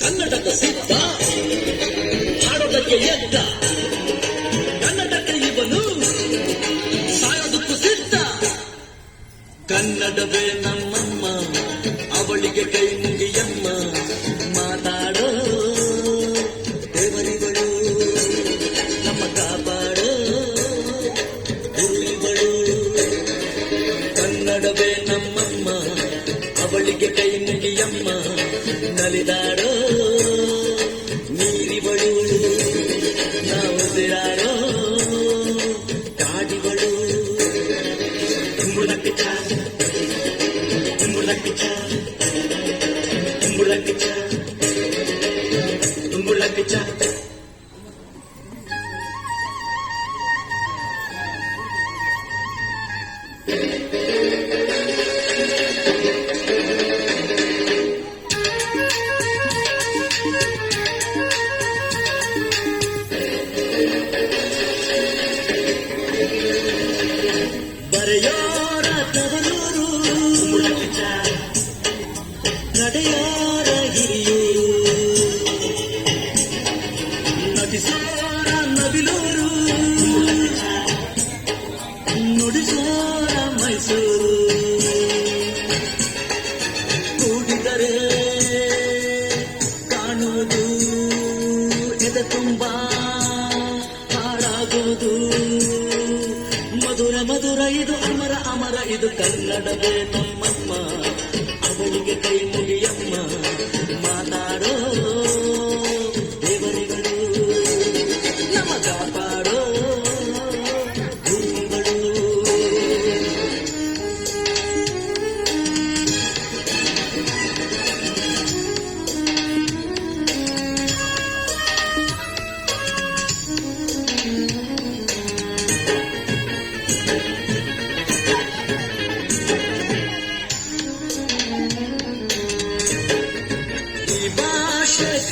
ಕನ್ನಡದ ಸಿದ್ಧ ಹಾಡೋದಕ್ಕೆ ಎದ್ದ ಕನ್ನಡಕ್ಕೆ ಇವನು ಸಾಯೋದಕ್ಕೂ ಸಿದ್ಧ. ಕನ್ನಡವೇ ನಮ್ಮಮ್ಮ ಅವಳಿಗೆ ಕೈ ಮುಗಿಯಮ್ಮ ಮಾತಾಡೋ ದೇವರಿಗಳು ನಮ್ಮ ಕಾಪಾಡೋ ಗುರುಗಳು. ಕನ್ನಡವೇ ನಮ್ಮಮ್ಮ ಅವಳಿಗೆ ಕೈ ಮುಗಿಯಮ್ಮ ನಲಿದಾಡೋ ನೀರಿಗಳು ನಾವು ಸಿರಾಡೋ ಕಾಡಿಗಳು. ತುಂಬುಳಕ್ಕಿಚ್ಚ ತುಂಬುಳಕ್ಕಿಚ್ಚ ತುಂಬುಳಕ್ಕಿಚ್ಚ ತುಂಬುಳಕ್ಕಿಚ್ಚ. ಬರೆಯೋರ ತವರೂರು ನಡೆಯೋರ ಹಿರಿಯೂರು ನಟಿಸೋರ ನವಿಲೂರು ನುಡಿಸೋರ ಮೈಸೂರು. ಕೂಡಿದರೆ ಕಾಣುವುದು ಎದೆ ತುಂಬ ಹಾಡಾಗುವುದು ಮಧುರ ಮಧುರ ಇದು ಅಮರ ಅಮರ ಇದು ಕನ್ನಡವೇ ನಮ್ಮಮ್ಮ ಅವಳಿಗೆ ಕೈ ಮುಗಿಯಮ್ಮ ಮಾತಾಡೋ ದೇವರಿಗಳು ನಮ್ಮ ಕಾಪಾಡೋ ಗುರುಗಳು.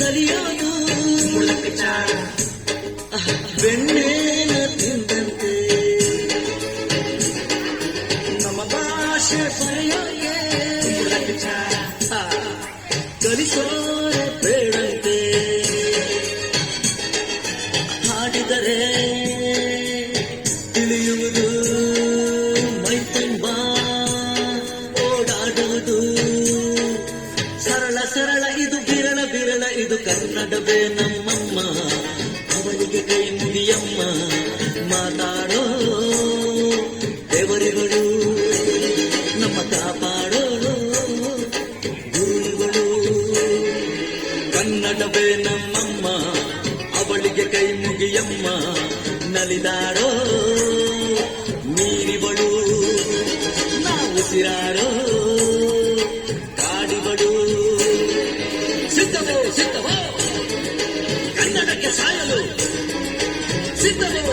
ಕಲಿಯೋದು ಬೆಣ್ಣೆನ ತಿಂದಂತೆ ನಮ್ಮ ಭಾಷೆ ಬರೆಯೋಕೆ ಕಲಿಸೋರೆ ಬೇಡಂತೆ. ಹಾಡಿದರೆ ತಿಳಿಯುವುದು ಮೈ ತುಂಬ ಓಡಾಡುವುದು ಸರಳ ಸರಳ ಇದು ಬಿರಳ ಬಿರಳ ಇದು ಕನ್ನಡವೇ ನಮ್ಮಮ್ಮ ಅವಳಿಗೆ ಕೈ ಮುಗಿಯಮ್ಮ ಮಾತಾಡೋ ದೇವರಿಗಳು ನಮ್ಮ ಕಾಪಾಡೋ ಗುರುಗಳು. ಕನ್ನಡವೇ ನಮ್ಮಮ್ಮ ಅವಳಿಗೆ ಕೈ ಮುಗಿಯಮ್ಮ ನಲಿದಾಡೋ ನೀರಿಗಳು ನಾವು ಸಿರಾಡೋ ಕಾಡಿಗಳು. ಸಿದ್ಧವೋ ಸಿದ್ಧವೋ ಕನ್ನಡಕ್ಕೆ ಸಾಯಲು ಸಿದ್ಧವೋ